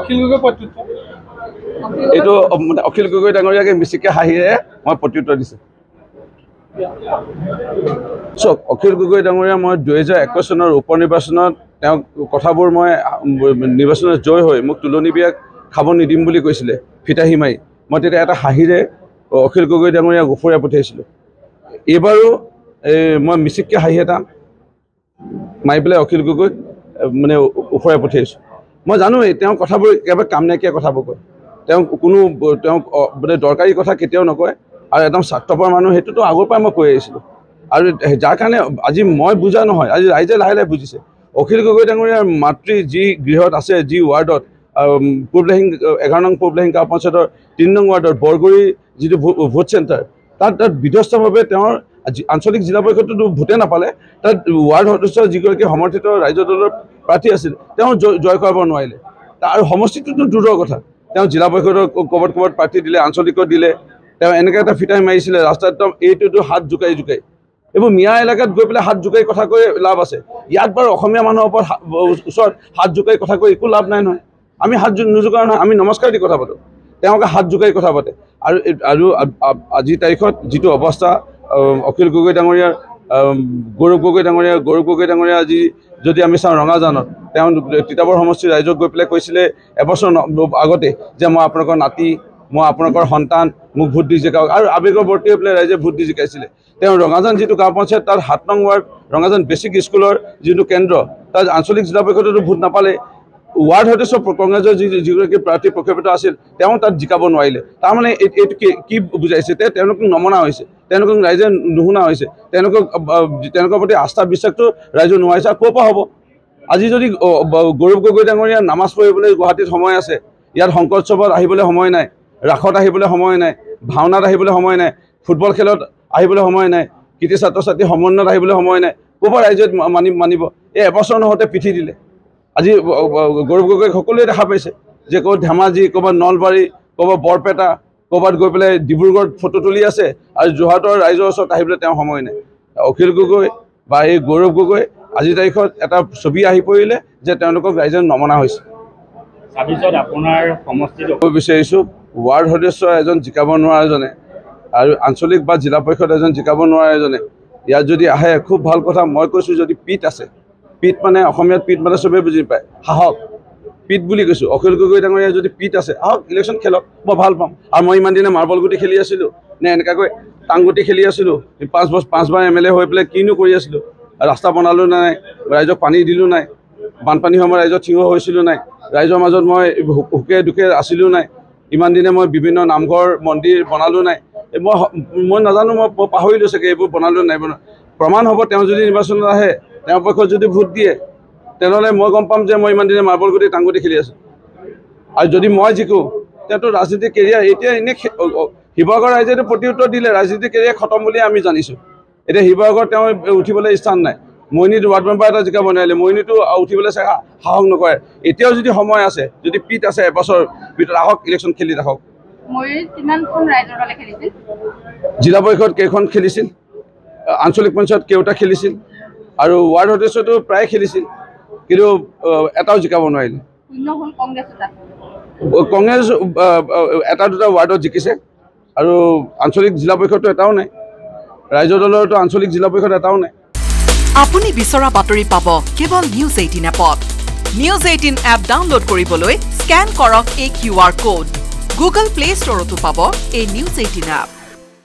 অখিল গগৈ প্ৰত্যুত্তৰ এইটো অখিল গগৈ ডাঙৰীয়াকে মিছিকে হাঁহিৰে মই প্ৰত্যুত্তৰ দিছোঁ চক অখিল গগৈ ডাঙৰীয়া মই 2021 চনৰ উপ নিৰ্বাচনত তেওঁ কথাবোৰ মই নিৰ্বাচনত জয় হৈ মোক তুলনি বিয়া খাব নিদিম বুলি কৈছিলে ফিতাহি মাৰি মই তেতিয়া এটা হাঁহিৰে অখিল গগৈ ডাঙৰীয়া গুফুৰাই পঠিয়াইছিলোঁ এইবাৰো মই মিছিককৈ হাঁহি এটা মাৰি পেলাই অখিল গগৈ মানে উফৰাই পঠিয়াইছোঁ মই জানো তেওঁ কথাবোৰ একেবাৰে কাম নাইকিয়া কথাবোৰ কয় তেওঁ কোনো তেওঁ মানে দৰকাৰী কথা কেতিয়াও নকয় আৰু একদম স্বাৰ্থপৰ মানুহ সেইটোতো আগৰ পৰাই মই কৈ আহিছিলোঁ আৰু যাৰ কাৰণে আজি মই বুজা নহয় আজি ৰাইজে লাহে লাহে বুজিছে অখিল গগৈ ডাঙৰীয়াৰ মাতৃ যি গৃহত আছে যি ৱাৰ্ডত পূব লাহিং 11 নং পূব লাহিং গাঁও পঞ্চায়তৰ 3 নং ৱাৰ্ডৰ বৰগুৰি যিটো ভোট চেণ্টাৰ তাত বিধ্বস্তভাৱে তেওঁৰ আঞ্চলিক জিলা পৰিষদতো ভোটে নাপালে তাত ৱাৰ্ড সদস্য যিগৰাকী সমৰ্থিত ৰাজ্য দলৰ প্ৰাৰ্থী আছিল তেওঁ জয় কৰাব নোৱাৰিলে আৰু সমষ্টিটোতো দূৰৰ কথা তেওঁ জিলা পৰিষদৰ ক'ৰবাত প্ৰাৰ্থী দিলে আঞ্চলিকত দিলে তেওঁ এনেকৈ এটা ফিতাহি মাৰিছিলে ৰাস্তাত একদম এইটোতো হাত জোকাই এইবোৰ মিয়া এলেকাত গৈ পেলাই হাত জোকাই কথা কৈ লাভ আছে ইয়াত বাৰু অসমীয়া মানুহৰ ওচৰত হাত জোকাই কথা কৈ একো লাভ নাই নহয় আমি হাত নোজোকাও নহয় আমি নমস্কাৰ দি কথা পাতোঁ তেওঁলোকে হাত জোকাই কথা পাতে আৰু আজিৰ তাৰিখত যিটো অৱস্থা অখিল গগৈ ডাঙৰীয়াৰ গৌৰৱ গগৈ ডাঙৰীয়া আজি যদি আমি চাওঁ ৰঙাজানত তেওঁ তিতাবৰ সমষ্টিৰ ৰাইজক গৈ পেলাই কৈছিলে এবছৰ আগতে যে মই আপোনালোকৰ নাতি মই আপোনালোকৰ সন্তান মোক ভোট দি জিকাওক আৰু আৱেগৰ বৰ্তি হৈ পেলাই ৰাইজে ভোট দি জিকাইছিলে তেওঁ ৰঙাজান যিটো গাঁও পঞ্চায়ত তাৰ 7 নং ৱাৰ্ড ৰঙাজান বেচিক স্কুলৰ যিটো কেন্দ্ৰ তাত আঞ্চলিক জিলা পৰিষদতো ভোট নাপালে ৱাৰ্ড সদস্য কংগ্ৰেছৰ যিগৰাকী প্ৰাৰ্থী প্ৰক্ষেপিত আছিল তেওঁ তাত জিকাব নোৱাৰিলে তাৰমানে এইটো কি বুজাইছে তেওঁলোকক নমনা হৈছে তেওঁলোকক ৰাইজে নুশুনা হৈছে তেওঁলোকৰ প্ৰতি আস্থা বিশ্বাসটো ৰাইজে নোহাইছে ক'ৰ পৰা হ'ব আজি যদি গৌৰৱ গগৈ ডাঙৰীয়া নামাজ পঢ়িবলৈ গুৱাহাটীত সময় আছে ইয়াত শংকৰোৎসৱত আহিবলৈ সময় নাই ৰাসত আহিবলৈ সময় নাই ভাওনাত আহিবলৈ সময় নাই ফুটবল খেলত আহিবলৈ সময় নাই কৃতি ছাত্ৰ ছাত্ৰী সমন্বয়ত আহিবলৈ সময় নাই ক'ৰ পৰা ৰাইজে মানিব এই এবছৰ নহওঁতে পিঠি দিলে আজি গৌৰৱ গগৈ সকলোৱে দেখা পাইছে যে ক'ৰবাত ধেমাজি ক'ৰবাত নলবাৰী ক'ৰবাত বৰপেটা ক'ৰবাত গৈ পেলাই ডিব্ৰুগড়ত ফটো তুলি আছে আৰু যোৰহাটৰ ৰাইজৰ ওচৰত আহিবলৈ তেওঁ সময় নাই অখিল গগৈ বা এই গৌৰৱ গগৈ আজিৰ তাৰিখত এটা ছবি আহি পৰিলে যে তেওঁলোকক ৰাইজে নমনা হৈছে আপোনাৰ সমষ্টিত ক'ব বিচাৰিছোঁ ৱাৰ্ড সদস্য এজন জিকাব নোৱাৰা এজনে আৰু আঞ্চলিক বা জিলা পৰিষদ এজন জিকাব নোৱাৰা এজনে ইয়াত যদি আহে খুব ভাল কথা মই কৈছোঁ যদি পিঠ আছে পিঠ মানে অসমীয়াত পিঠ মানে চবেই বুজি পায় সাহস পিঠ বুলি কৈছোঁ অখিল গগৈ ডাঙৰীয়া যদি পিঠ আছে আহক ইলেকশ্যন খেলক মই ভাল পাম আৰু মই ইমান দিনে মাৰ্বল গুটি খেলি আছিলোঁ নে এনেকুৱাকৈ টাংগুটি খেলি আছিলোঁ 5 বাৰ MLA হৈ পেলাই কিনো কৰি আছিলোঁ ৰাস্তা বনালোঁ নাই ৰাইজক পানী দিলোঁ নাই বানপানী সময়ত ৰাইজৰ থিয় হৈছিলোঁ নাই ৰাইজৰ মাজত মই সুখে দুখে আছিলোঁ নাই ইমান দিনে মই বিভিন্ন নামঘৰ মন্দিৰ বনালোঁ নাই মই নাজানো মই পাহৰিলোঁ চাগে এইবোৰ বনালোঁ নাই প্ৰমাণ হ'ব তেওঁ যদি নিৰ্বাচনত আহে তেওঁৰ পক্ষত যদি ভোট দিয়ে তেনেহ'লে মই গম পাম যে মই ইমান দিনে মাৰ্বল গুটি টাংগুটি খেলি আছোঁ আৰু যদি মই জিকোঁ তেওঁতো ৰাজনীতিক কেৰিয়াৰ এতিয়া এনেই শিৱসাগৰ ৰাইজেতো প্ৰত্যুত্তৰ দিলে ৰাজনীতিক কেৰিয়াৰ খতম বুলি আমি জানিছোঁ এতিয়া শিৱসাগৰত তেওঁ উঠিবলৈ স্থান নাই মইনীত ৱাৰ্ড মেম্বাৰ এটা জিকাব নোৱাৰিলে মইনীটো উঠিবলৈ সাহস নকৰে এতিয়াও যদি সময় আছে যদি পিঠ আছে এবছৰ ভিতৰত আহক ইলেকশ্যন খেলি ৰাখক জিলা পৰিষদ কেইখন খেলিছিল আঞ্চলিক পঞ্চায়ত কেইটা খেলিছিল আৰু ৱাৰ্ড সদস্যটো প্ৰায় খেলিছিল কিন্তু এটাও জিকাব নোৱাৰিলে কংগ্ৰেছ এটা দুটা ৱাৰ্ডত জিকিছে আৰু আঞ্চলিক জিলা পৰিষদটো এটাও নাই ৰাজ্য দলৰতো আঞ্চলিক জিলা পৰিষদ এটাও নাই আপুনি বিচৰা বাতৰি পাব কেৱল নিউজ 18 এপত নিউজ 18 এপ ডাউনলোড কৰিবলৈ স্ক্যান কৰক এই QR কোড গুগল প্লে ষ্টৰতো পাব এই নিউজ 18 এপ